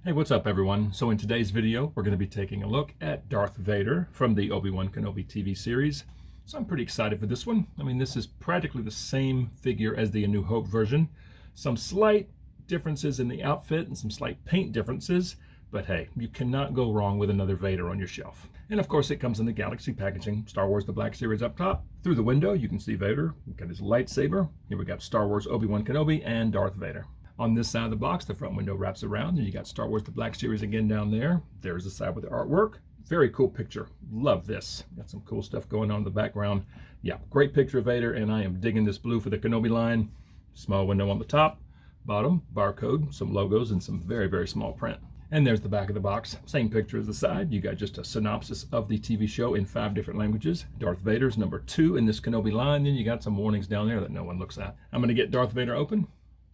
Hey, what's up everyone? So in today's video, we're going to be taking a look at Darth Vader from the Obi-Wan Kenobi TV series. So I'm pretty excited for this one. I mean, this is practically the same figure as the A New Hope version. Some slight differences in the outfit and some slight paint differences, but hey, you cannot go wrong with another Vader on your shelf. And of course, it comes in the Galaxy packaging. Star Wars The Black Series up top. Through the window, you can see Vader. We've got his lightsaber. Here we got Star Wars Obi-Wan Kenobi and Darth Vader. On this side of the box, the front window wraps around, and you got Star Wars The Black Series again down there. There's the side with the artwork. Very cool picture. Love this. Got some cool stuff going on in the background. Yeah, great picture of Vader, and I am digging this blue for the Kenobi line. Small window on the top, bottom, barcode, some logos, and some very, very small print. And there's the back of the box. Same picture as the side. You got just a synopsis of the TV show in 5 different languages. Darth Vader's number 2 in this Kenobi line. Then you got some warnings down there that no one looks at. I'm going to get Darth Vader open,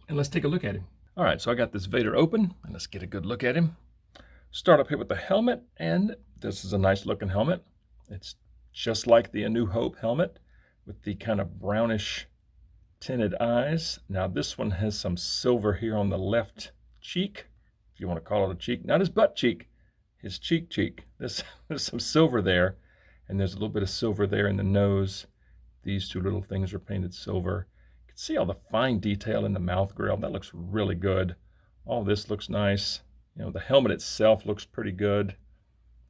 and let's take a look at him. All right, so I got this Vader open, and let's get a good look at him. Start up here with the helmet, and this is a nice looking helmet. It's just like the A New Hope helmet with the kind of brownish tinted eyes. Now this one has some silver here on the left cheek, if you want to call it a cheek. Not his butt cheek, his cheek. There's some silver there, and there's a little bit of silver there in the nose. These two little things are painted silver. See all the fine detail in the mouth grill. That looks really good. All this looks nice. You know, the helmet itself looks pretty good.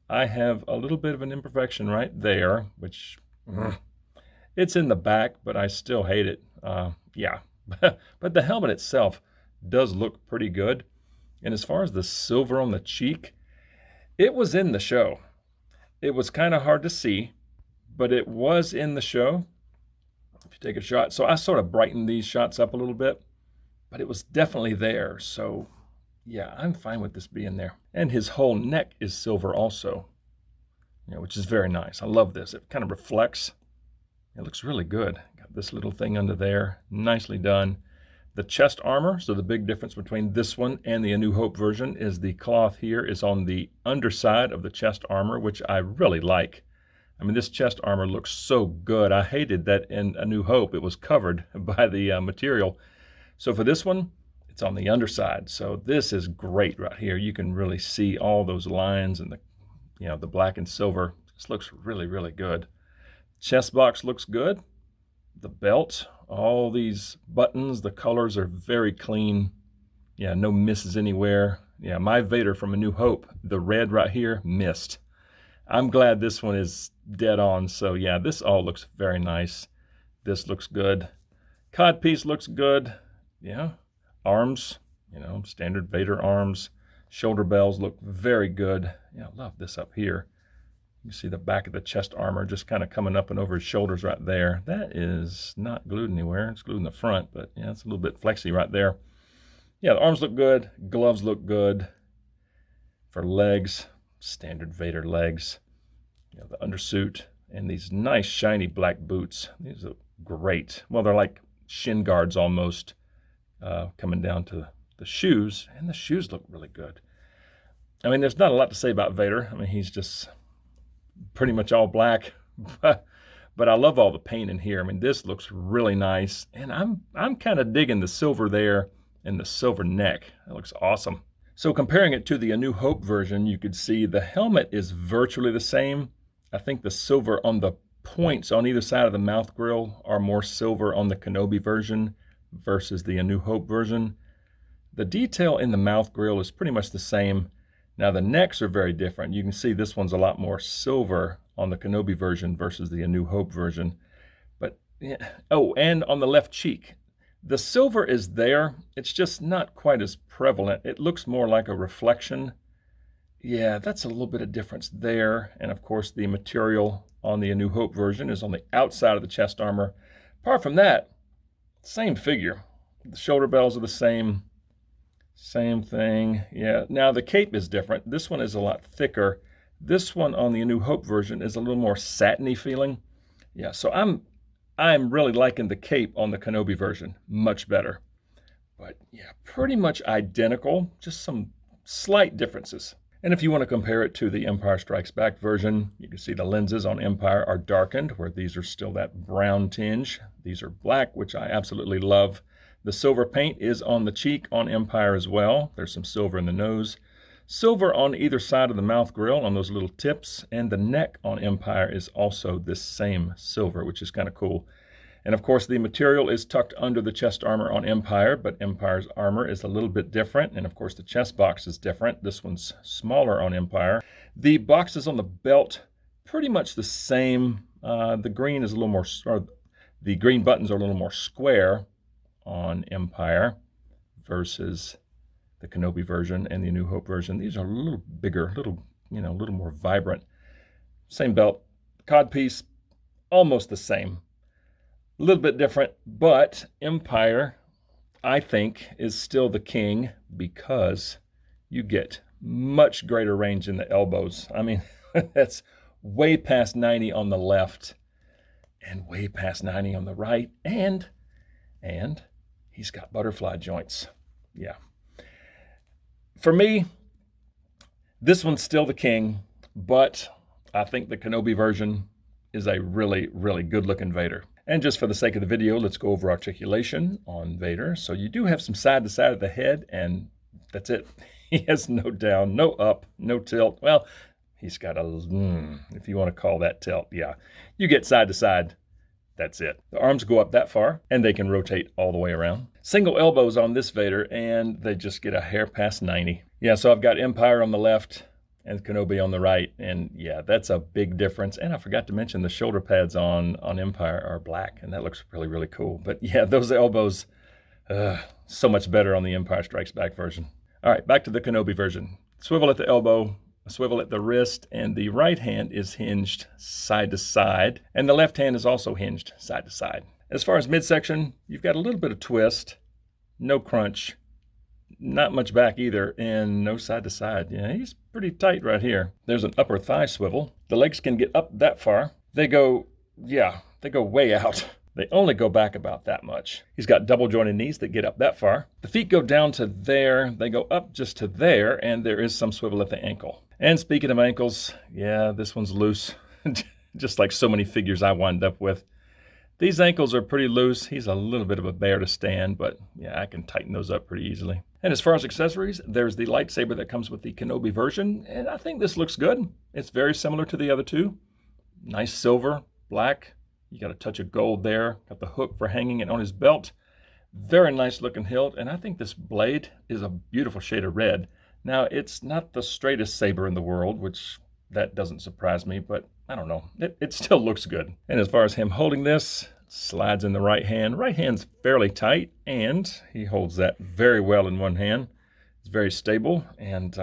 I have a little bit of an imperfection right there, which it's in the back, but I still hate it. Yeah, but the helmet itself does look pretty good. And as far as the silver on the cheek, it was in the show. It was kind of hard to see, but it was in the show. If you take a shot, so I sort of brightened these shots up a little bit, but it was definitely there. So yeah, I'm fine with this being there. And his whole neck is silver also, you know, which is very nice. I love this. It kind of reflects. It looks really good. Got this little thing under there, nicely done. The chest armor, so the big difference between this one and the A New Hope version is the cloth here is on the underside of the chest armor, which I really like. I mean, this chest armor looks so good. I hated that in A New Hope it was covered by the material. So for this one, it's on the underside. So this is great right here. You can really see all those lines and the black and silver. This looks really, really good. Chest box looks good. The belt, all these buttons, the colors are very clean. Yeah, no misses anywhere. Yeah, my Vader from A New Hope, the red right here, missed. I'm glad this one is dead on. So yeah, this all looks very nice. This looks good. Codpiece looks good. Yeah. Arms, standard Vader arms. Shoulder bells look very good. Yeah, I love this up here. You see the back of the chest armor just kind of coming up and over his shoulders right there. That is not glued anywhere. It's glued in the front, but yeah, it's a little bit flexy right there. Yeah, the arms look good. Gloves look good. For legs, standard Vader legs. The undersuit and these nice shiny black boots. These are great. Well, they're like shin guards almost, coming down to the shoes, and the shoes look really good. I mean, there's not a lot to say about Vader. I mean, he's just pretty much all black, but I love all the paint in here. I mean, this looks really nice, and I'm kind of digging the silver there and the silver neck. That looks awesome. So comparing it to the A New Hope version, you could see the helmet is virtually the same. I think the silver on the points on either side of the mouth grill are more silver on the Kenobi version versus the A New Hope version. The detail in the mouth grill is pretty much the same. Now the necks are very different. You can see this one's a lot more silver on the Kenobi version versus the A New Hope version. But yeah. Oh, and on the left cheek. The silver is there, it's just not quite as prevalent. It looks more like a reflection. Yeah, that's a little bit of difference there. And of course, the material on the A New Hope version is on the outside of the chest armor. Apart from that, same figure. The shoulder bells are the same thing. Yeah, now the cape is different. This one is a lot thicker. This one on the A New Hope version is a little more satiny feeling. Yeah, so I'm really liking the cape on the Kenobi version, much better. But yeah, pretty much identical, just some slight differences. And if you want to compare it to the Empire Strikes Back version, you can see the lenses on Empire are darkened, where these are still that brown tinge. These are black, which I absolutely love. The silver paint is on the cheek on Empire as well. There's some silver in the nose. Silver on either side of the mouth grill on those little tips, and the neck on Empire is also this same silver, which is kind of cool. And of course, the material is tucked under the chest armor on Empire, but Empire's armor is a little bit different. And of course, the chest box is different. This one's smaller on Empire. The boxes on the belt, pretty much the same. The green is a little more, or the green buttons are a little more square on Empire versus the Kenobi version and the New Hope version. These are a little bigger, a little more vibrant. Same belt, codpiece, almost the same. A little bit different, but Empire, I think, is still the king because you get much greater range in the elbows. I mean, that's way past 90 on the left and way past 90 on the right, and he's got butterfly joints. Yeah. For me, this one's still the king, but I think the Kenobi version is a really, really good-looking Vader. And just for the sake of the video, let's go over articulation on Vader. So you do have some side-to-side of the head, and that's it. He has no down, no up, no tilt. Well, he's got a, if you want to call that tilt, yeah. You get side to side, that's it. The arms go up that far, and they can rotate all the way around. Single elbows on this Vader, and they just get a hair past 90. Yeah, so I've got Empire on the left and Kenobi on the right, and yeah, that's a big difference. And I forgot to mention the shoulder pads on Empire are black, and that looks really, really cool. But yeah, those elbows, so much better on the Empire Strikes Back version. All right, back to the Kenobi version. Swivel at the elbow, a swivel at the wrist, and the right hand is hinged side to side, and the left hand is also hinged side to side. As far as midsection, you've got a little bit of twist, no crunch, not much back either, and no side to side. Yeah, he's pretty tight right here. There's an upper thigh swivel. The legs can get up that far. They go way out. They only go back about that much. He's got double jointed knees that get up that far. The feet go down to there. They go up just to there, and there is some swivel at the ankle. And speaking of ankles, yeah, this one's loose, just like so many figures I wind up with. These ankles are pretty loose. He's a little bit of a bear to stand, but yeah, I can tighten those up pretty easily. And as far as accessories, there's the lightsaber that comes with the Kenobi version, and I think this looks good. It's very similar to the other two. Nice silver, black. You got a touch of gold there. Got the hook for hanging it on his belt. Very nice looking hilt, and I think this blade is a beautiful shade of red. Now, it's not the straightest saber in the world, which that doesn't surprise me, but I don't know. It still looks good. And as far as him holding this, slides in the right hand. Right hand's fairly tight, and he holds that very well in one hand. It's very stable, and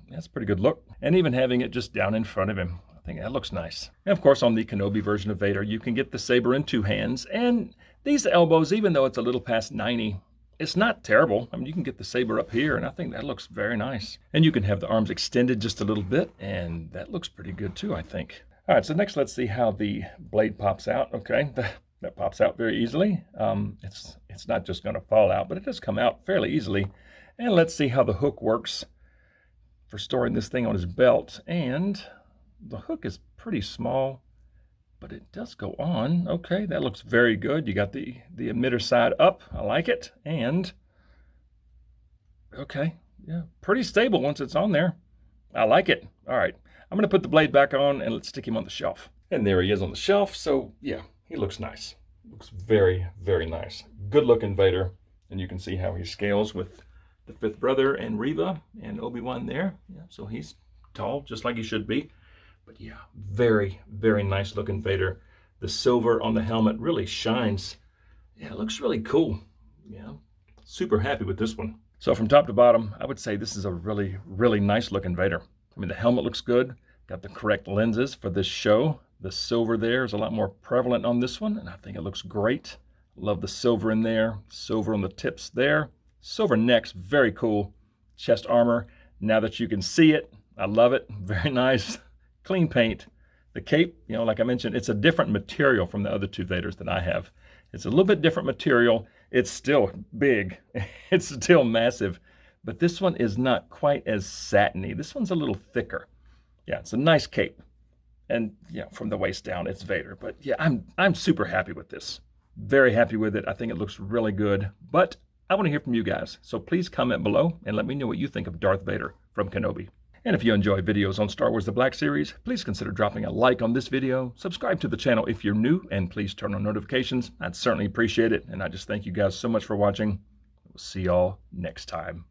that's a pretty good look. And even having it just down in front of him, I think that looks nice. And of course, on the Kenobi version of Vader, you can get the saber in two hands, and these elbows, even though it's a little past 90, it's not terrible. I mean, you can get the saber up here, and I think that looks very nice. And you can have the arms extended just a little bit, and that looks pretty good too, I think. All right, so next let's see how the blade pops out. Okay, that pops out very easily. It's not just going to fall out, but it does come out fairly easily. And let's see how the hook works for storing this thing on his belt. And the hook is pretty small, but it does go on. Okay, that looks very good. You got the emitter side up. I like it. And okay, yeah, pretty stable once it's on there. I like it. All right, I'm going to put the blade back on and let's stick him on the shelf. And there he is on the shelf. So yeah, he looks nice. Looks very, very nice. Good looking Vader. And you can see how he scales with the fifth brother and Reva and Obi-Wan there. Yeah, so he's tall, just like he should be. But yeah, very, very nice looking Vader. The silver on the helmet really shines. Yeah, it looks really cool. Yeah, super happy with this one. So from top to bottom, I would say this is a really, really nice looking Vader. I mean, the helmet looks good. Got the correct lenses for this show. The silver there is a lot more prevalent on this one, and I think it looks great. Love the silver in there. Silver on the tips there. Silver neck's very cool. Chest armor, now that you can see it, I love it. Very nice. Clean paint. The cape, you know, like I mentioned, it's a different material from the other two Vaders that I have. It's a little bit different material. It's still big. It's still massive. But this one is not quite as satiny. This one's a little thicker. Yeah, it's a nice cape. And yeah, from the waist down, it's Vader. But yeah, I'm super happy with this. Very happy with it. I think it looks really good. But I want to hear from you guys. So please comment below and let me know what you think of Darth Vader. from Kenobi. And if you enjoy videos on Star Wars The Black Series, please consider dropping a like on this video, subscribe to the channel if you're new, and please turn on notifications. I'd certainly appreciate it, and I just thank you guys so much for watching. We'll see y'all next time.